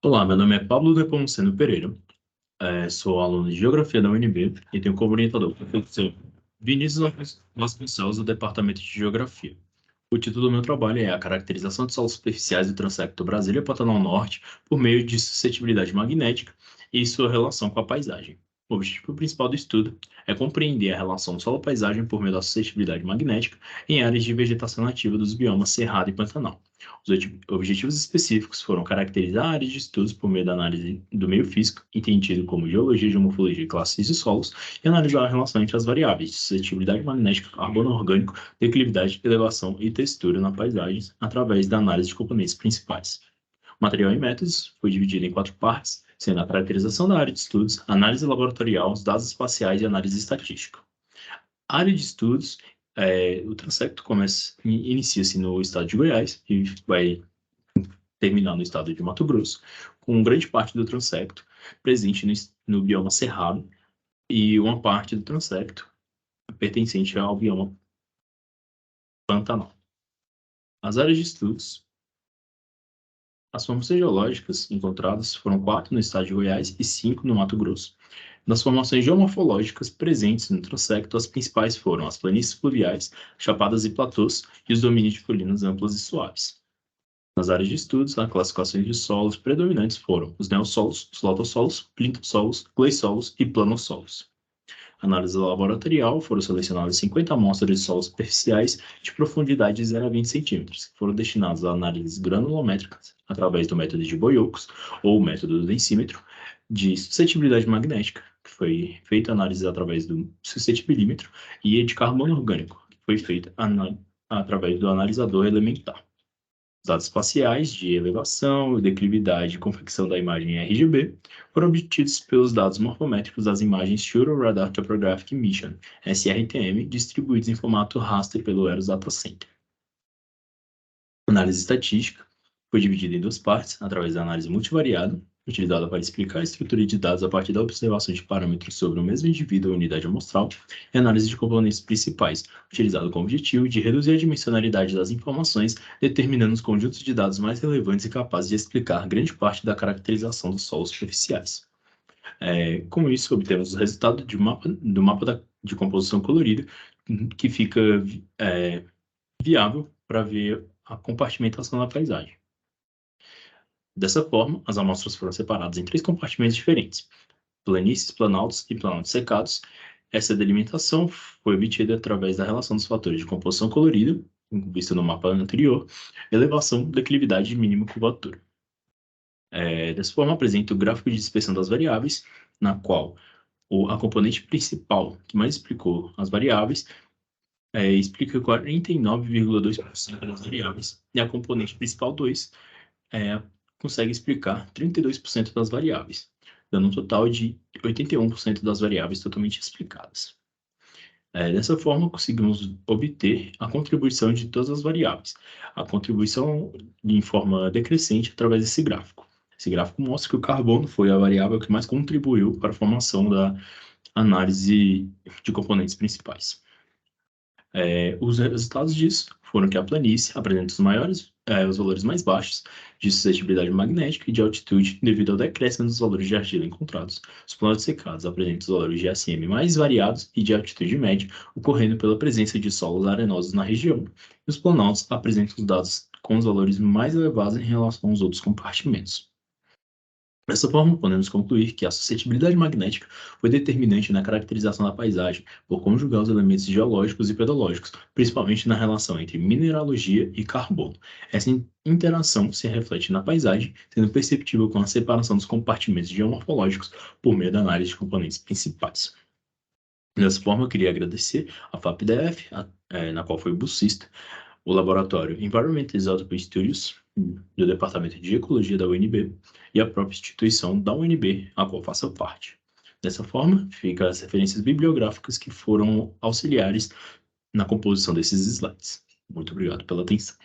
Olá, meu nome é Pablo Nepomuceno Pereira, sou aluno de Geografia da UNB e tenho como orientador o professor Vinícius Vasconcelos, do Departamento de Geografia. O título do meu trabalho é A Caracterização de Solos Superficiais do Transecto Brasília-Pantanal Norte por meio de suscetibilidade magnética e sua relação com a paisagem. O objetivo principal do estudo é compreender a relação solo-paisagem por meio da suscetibilidade magnética em áreas de vegetação nativa dos biomas Cerrado e Pantanal. Os objetivos específicos foram caracterizar áreas de estudos por meio da análise do meio físico, entendido como geologia, geomorfologia, classes de solos, e analisar a relação entre as variáveis de suscetibilidade magnética, carbono orgânico, declividade, elevação e textura na paisagem, através da análise de componentes principais. O material e métodos foi dividido em 4 partes, sendo a caracterização da área de estudos, análise laboratorial, os dados espaciais e análise estatística. A área de estudos, o transecto inicia-se no estado de Goiás e vai terminar no estado de Mato Grosso, com grande parte do transecto presente no bioma Cerrado e uma parte do transecto pertencente ao bioma Pantanal. As áreas de estudos. As formações geológicas encontradas foram 4 no estado de Goiás e 5 no Mato Grosso. Das formações geomorfológicas presentes no transecto, as principais foram as planícies fluviais, chapadas e platôs e os domínios de colinas amplas e suaves. Nas áreas de estudos, as classificações de solos predominantes foram os neossolos, os lotossolos, plintossolos, gleissolos e planossolos. Análise laboratorial, foram selecionadas 50 amostras de solos superficiais de profundidade de 0 a 20 centímetros, que foram destinadas a análises granulométricas, através do método de Boyocos, ou método do densímetro, de suscetibilidade magnética, que foi feita análise através do suscetibilímetro, e de carbono orgânico, que foi feita através do analisador elementar. Os dados espaciais de elevação, declividade e confecção da imagem RGB foram obtidos pelos dados morfométricos das imagens Shuttle Radar Topographic Mission, SRTM, distribuídos em formato raster pelo Eros Data Center. A análise estatística foi dividida em 2 partes, através da análise multivariada, utilizada para explicar a estrutura de dados a partir da observação de parâmetros sobre o mesmo indivíduo ou unidade amostral, e análise de componentes principais, utilizado com o objetivo de reduzir a dimensionalidade das informações, determinando os conjuntos de dados mais relevantes e capazes de explicar grande parte da caracterização dos solos superficiais. Com isso, obtemos o resultado do mapa de composição colorida, que fica viável para ver a compartimentação da paisagem. Dessa forma, as amostras foram separadas em 3 compartimentos diferentes: planícies, planaltos e planaltos secados. Essa delimitação foi obtida através da relação dos fatores de composição colorida, vista no mapa anterior, elevação, declividade e mínima curvatura. Dessa forma, apresenta o gráfico de dispersão das variáveis, na qual a componente principal que mais explicou as variáveis explica 49,2% das variáveis, e a componente principal 2 consegue explicar 32% das variáveis, dando um total de 81% das variáveis totalmente explicadas. Dessa forma, conseguimos obter a contribuição de todas as variáveis. A contribuição em forma decrescente através desse gráfico. Esse gráfico mostra que o carbono foi a variável que mais contribuiu para a formação da análise de componentes principais. Os resultados disso foram que a planície apresenta os valores mais baixos de suscetibilidade magnética e de altitude devido ao decréscimo dos valores de argila encontrados. Os planaltos secados apresentam os valores de ACM mais variados e de altitude média, ocorrendo pela presença de solos arenosos na região. E os planaltos apresentam os dados com os valores mais elevados em relação aos outros compartimentos. Dessa forma, podemos concluir que a suscetibilidade magnética foi determinante na caracterização da paisagem por conjugar os elementos geológicos e pedológicos, principalmente na relação entre mineralogia e carbono. Essa interação se reflete na paisagem, sendo perceptível com a separação dos compartimentos geomorfológicos por meio da análise de componentes principais. Dessa forma, eu queria agradecer a FAPDF, na qual foi bolsista, o laboratório Environmental Isotope Studios, do Departamento de Ecologia da UNB, e a própria instituição da UNB, a qual faço parte. Dessa forma, ficam as referências bibliográficas que foram auxiliares na composição desses slides. Muito obrigado pela atenção.